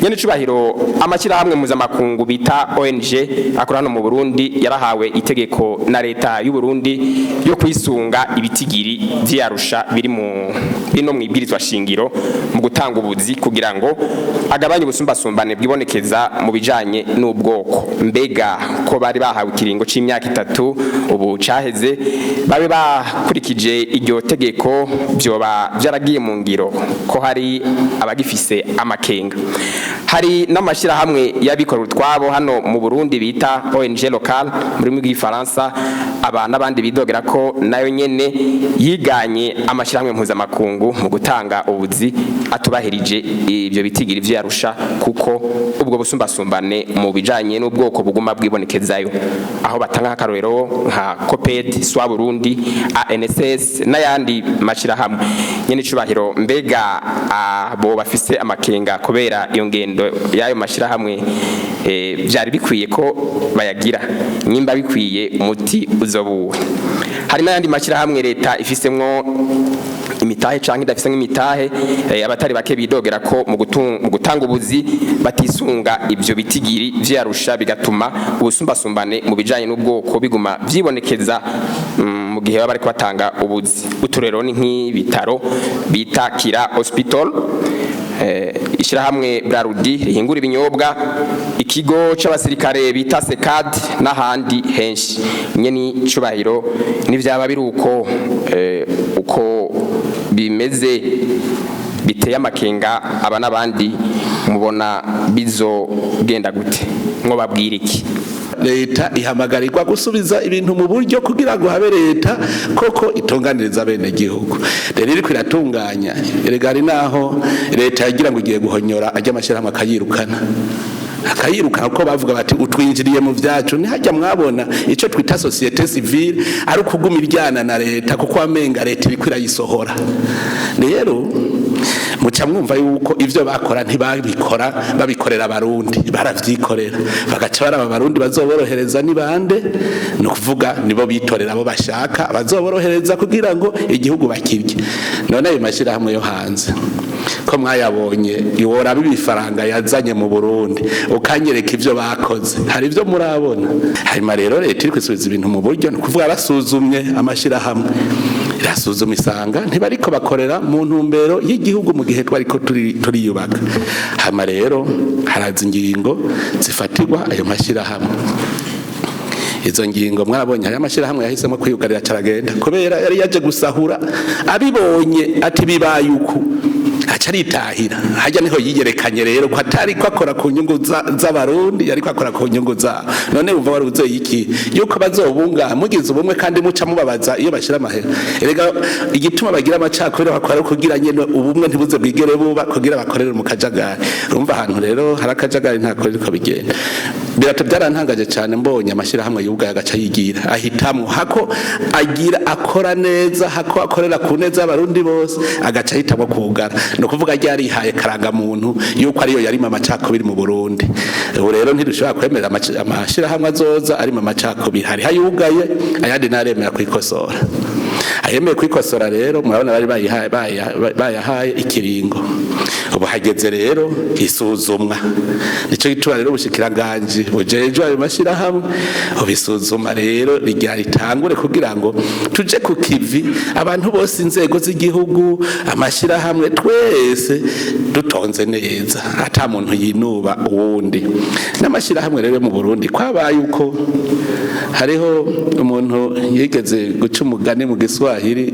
nyene cubahiro amakira hamwe mpuzamakungu bita ONG akora hano mu Burundi yarahawe itegeko na leta y'u Burundi yo kwisunga ibitigiri vy'Arusha biri no mwibwirizwa shingiro mu gutanga ubuzi kugira ngo agabanye ubusumbasumbane bwibonekeza mu bijanye n'ubwoko. Mbega ko bari bahawe ikiringo c'imyaka 3 ubu caheze babe bakurikije iryo tegeko byoba byaragiye mu ngiro ko hari abagifise amakenga. Hari n'amashira hamwe yabikora utwabo hano mu Burundi bita ONG local muri mu Gifaransa abana bandi bidogera ko nayo nyene yiganye amashira hamwe mpuzamakungu mu gutanga ubuzi atubahirije ibyo bitigiri vy'Arusha kuko ubwo busumbasumbane mu bijanye n'ubwoko buguma bwibonekezayo aho batanga akarorero nka COPED swa Burundi ANSS n'ayandi mashira hamwe nyene cubahiro. Mbega abo bafise amakenga kubera iyo ngendo yayo mashira hamwe byari bikwiye ko bayagira nyimba bikwiye umuti uzobuwe. Hari n'ayandi mashira hamwe leta ifisemwo imitahe canke idafise nk'imitahe abatari bake bidogera ko mu gutanga ubuzi batisunga ivyo bitigiri vy'Arusha bigatuma ubusumbasumbane mu bijanye n'ubwoko biguma vyibonekeza mu gihe baba bariko batanga ubuzi. Uturero ni nk'ibitaro bita Kira Hospital, ishirahamwe Brarudi rihingura ibinyobwa, ikigo c'abasirikare bita Sekad n'ahandi henshi. Nyene cubahiro n'ivyaba biri uko bimeze biteye amakenga aba nabandi mubona bizogenda gute mwo babwira iki? Leta ihamagarirwa gusubiza ibintu mu buryo kugira ngo habe leta koko itunganiriza bene gihugu. Rero iri kwiratunganya eregari naho leta yagira ngo igiye guhonyora ajya amashirahamwe akayiruka uko bavuga bati utwinjiriye mu vyacu ntihajya mwabona ico twita societe civile ari ukuguma iryana na leta kuko amenga leta ibikwira yisohora. Rero muca mwumva yuko ivyo bakora ntibabikora babikorera abarundi baravyikorera bagaca baraba abarundi bazoborohereza ni bande no kuvuga nibo bitorera abo bashaka bazoborohereza kugira ngo igihugu bakirye. None ayo mashira hamwe yo hanze ko mwayabonye iwora bibifaranga yazanye mu Burundi ukanyereka ivyo bakoze hari ivyo murabona. Hanyuma rero leta iri kwisubiza ibintu mu buryo no kuvuga basuzumye amashira hamwe irasuzuma isanga ntibariko bakorera mu ntumbero y'igihugu mu gihe twariko turiyubaka. Hama rero haraza ingingo zifatirwa ayo mashira hamwe. Izo ngingo mwabonye hari amashira hamwe yahisemo kwiyugarira caragenda kubera yari yaje gusahura abibonye ati bibaye uko acaritahira hajya niho yigerekanye rero ko atari ko akora ku nyungu z'abarundi yari ko akora ku nyungu za none umva waruze iki yuko bazobunga mugize ubumwe kandi muca mubabaza iyo bashira amahera. Erega igituma bagira amacakubiri bakora kugira nyene ubumwe ntibuze bwigere buba kugira bakorere mu kajagari. Urumva ahantu rero harakajagari ntako riko bigenda. Birato byarantangaje cyane mbonye amashira hamwe yuga yagaca yigira ahitamwe hako agira akora neza hako akorera ku neza y'abarundi bose agaca hitamo kugara no kuvuga ryari haye karanga muntu yuko ariyo yari mama macakubiri mu Burundi. Ubu rero ntidushobora kwemera amashira hamwe azoza ari mama macakubiri hari hayugaye ayandi naremera kwikosora. Ayemeye kwikosora rero murabona bari bayahaye ikiringo. Ubu hageze rero isuzumwa nico gituma rero ubushikiranganje bujeje ayo mashira hamwe ubisuzuma rero rigira ritangure kugira ngo tuje ku kivi abantu bose inzego z'igihugu amashira hamwe twese dutonze neza ata muntu yinuba uwundi. N'amashira hamwe rero mu Burundi kwabaye uko hariho umuntu yigeze guca umugani mu Giswahili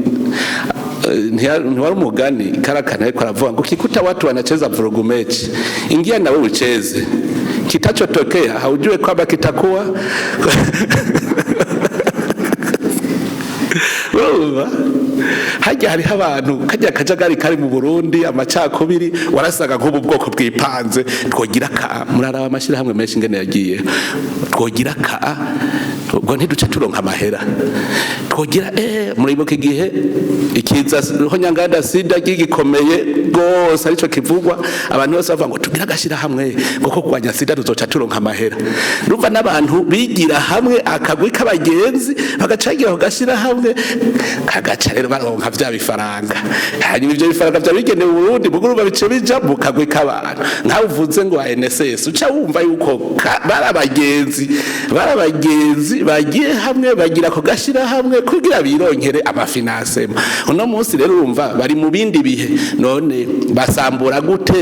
ntiwari umugani karakana ariko aravuga ngo kikuta watu wanacheza vurugu mechi ingia na wewe ucheze kitachotokea haujue kwamba kitakuwa hajya hariho abantu kajya kajagari kari mu Burundi amacakubiri warasaga nk'ubu bwoko bwipanze twogira ka muraraba amashira hamwe menshi ngene yagiye twogira ka ubwo ntiduca turonka amahera twogira muribuka igihe ikiza ho nyanganda sida gikomeye gose arico kivugwa abantu bose bavuga ngo tugira agashira hamwe kuko kwanya sida tuzoca turonka amahera rumva n'abantu bigira hamwe akagwi k'abagenzi bagacagira gashira hamwe kagaca rero baronka vya bifaranga hanyuma ivyo bifaranga vya bigenewe Burundi buguru babice bija mu kagwi k'abantu nkaho uvuze ngo NSS uca wumva yuko barabagenzi bagiye hamwe bagira ko gashira hamwe kugira bironkere amafinanse uno munsi rero urumva bari mu bindi bihe none basambura gute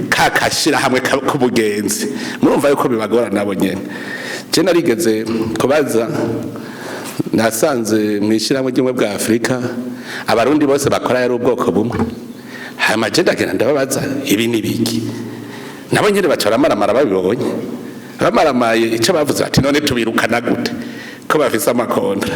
kakashira hamwe k'ubugenzi murumva yuko bibagora nabo nyene je narigeze kubaza nasanze mwishirahamwe ry'umwe bwa Afrika abarundi bose bakora yari ubwoko bumwe hama je ndagenda ndababaza ibi nibiki nabo nyene bacara maramara babibonye bamaramaye ico bavuze ati none tubirukana gute ko bafise amakontra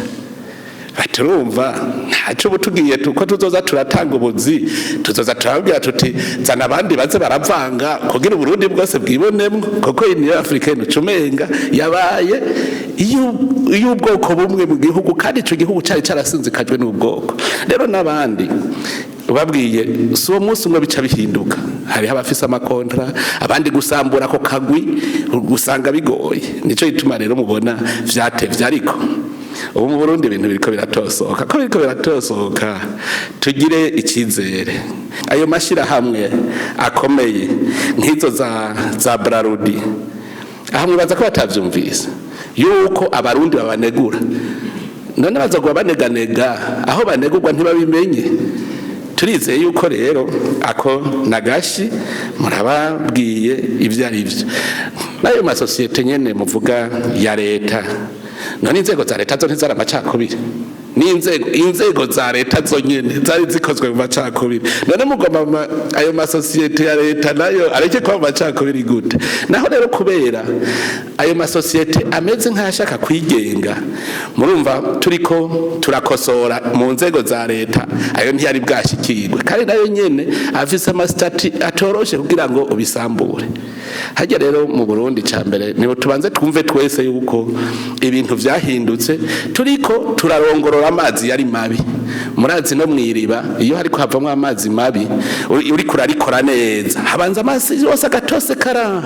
baturumva ntaco butugiye tuko tuzoza turatanga ubuzi tuzoza turabwira tuti zana abandi baze baravanga kugira Burundi bwose bwibonemwe kuko ini Africaine cumenga yabaye iyo ubwoko bumwe mu gihugu kandi ico gihugu cari carasinzikajwe n'ubwoko rero nabandi ubabwiye si uwo munsi umwe bica bihinduka hari abafise amakontra abandi gusambura ko kagwi gusanga bigoye nico gituma rero mubona vyatevye ariko ubu mu Burundi ibintu biriko biratosoka tugire ikizere ayo mashira hamwe akomeye nk'izo za Brarudi ahamwe baza ko batavyumvise yuko abarundi babanegura none baza kuba baneganega aho banegurwa ntibabimenye turizeye yuko rero ako nagashi murababwiye ivyo ari byo nayo masosiyete nyene muvuga ya leta none inzego za leta zo ntizara amacakubiri inzego za leta zo nyene zari zikozwe mu macakubiri none mugoma ayo masosiyete ya leta nayo areke kwa macakubiri gute naho rero kubera ayo masosiyete ameze nk'ashaka kwigenga murumva turiko turakosora mu nzego za leta ayo ntiyari bwashikirwe kandi nayo nyene afise amastati atoroshe kugira ngo ubisambure hajya rero mu Burundi cambere nibo tubanze twumve twese yuko ibintu vyahindutse turiko turarongorora amazi yari mabi murazi no mwiriba iyo hariko havamwe amazi mabi uri kurarikora neza habanza amazi yose agatose kara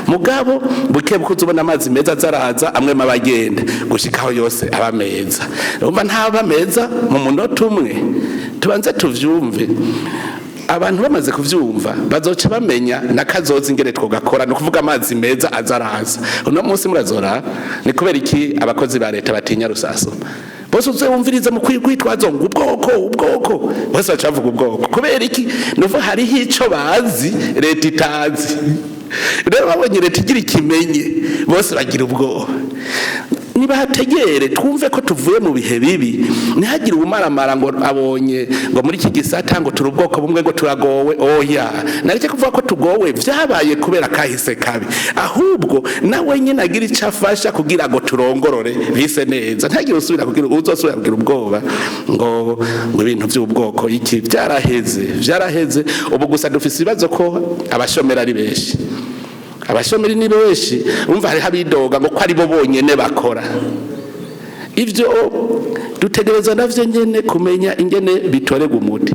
mugabo buke bukuzubona amazi meza zaraza amwe mabagenda gushikaho yose aba meza umva ntaba meza mu munota umwe tubanze tuvyumve abantu bamaze kuvyumva bazoca bamenya nakazoza ingere twogakora no kuvuga amazi meza azaraza uno munsi murazora ni kubera iki abakozi ba leta batinya rusaso bose uzumviriza mu kwitwazo ngo ubwoko bose bacavuga ubwoko kubera iki nuva hari hico bazi leta itazi rero babonye leta igira ikimenye bose bagira ubwoba nibategere twumve ko tuvuye mu bihe bibi ntihagire ubumaramara ngo abonye ngo muri iki gisata ngo turi ubwoko bumwe ngo turagowe oya nareke kuvuga ko tugowe vyabaye kubera kahise kabi ahubwo nawe nyine agira icyo afasha kugira ngo turongorore bise neza ntagire usubira kugira uzosubira kugira ubwoba ngo ibintu by'ubwoko iki vyaraheze ubu gusa dufise ibibazo ko abashomera ari benshi abashomeri ni benshi umva hari habidoga ngo ko ari bo bonyene bakora ivyo dutegereza navyo nyene kumenya ingene bitorega umuti